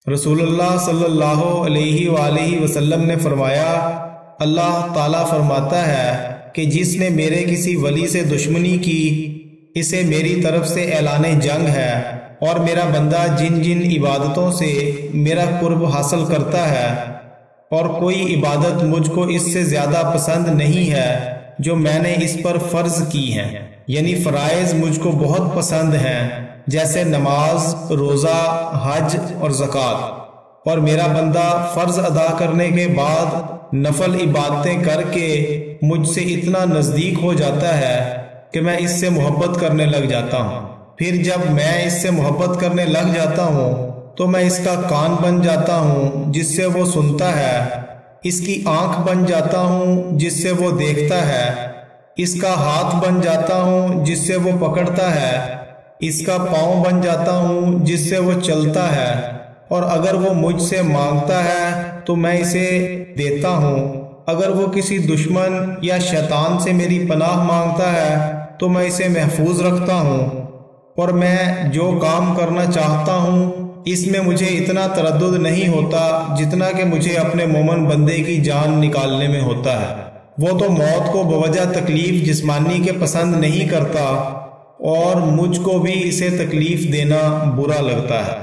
रसूलुल्लाह सल्लल्लाहु अलैहि वआलिहि वसल्लम ने फरमाया, अल्लाह ताला फरमाता है कि जिसने मेरे किसी वली से दुश्मनी की, इसे मेरी तरफ से ऐलाने जंग है। और मेरा बंदा जिन जिन इबादतों से मेरा कुर्ब हासिल करता है, और कोई इबादत मुझको इससे ज़्यादा पसंद नहीं है जो मैंने इस पर फ़र्ज़ की हैं, यानी फ़राइज़ मुझको बहुत पसंद हैं, जैसे नमाज, रोज़ा, हज और ज़कात। और मेरा बंदा फ़र्ज़ अदा करने के बाद नफल इबादतें करके मुझसे इतना नज़दीक हो जाता है कि मैं इससे मोहब्बत करने लग जाता हूँ। फिर जब मैं इससे मोहब्बत करने लग जाता हूँ तो मैं इसका कान बन जाता हूँ जिससे वो सुनता है, इसकी आँख बन जाता हूँ जिससे वो देखता है, इसका हाथ बन जाता हूँ जिससे वो पकड़ता है, इसका पाँव बन जाता हूँ जिससे वो चलता है। और अगर वो मुझसे मांगता है तो मैं इसे देता हूँ। अगर वो किसी दुश्मन या शैतान से मेरी पनाह मांगता है तो मैं इसे महफूज रखता हूँ। और मैं जो काम करना चाहता हूँ इसमें मुझे इतना तरद्दुद नहीं होता जितना कि मुझे अपने मोमन बंदे की जान निकालने में होता है। वो तो मौत को बवजह तकलीफ जिस्मानी के पसंद नहीं करता और मुझको भी इसे तकलीफ देना बुरा लगता है।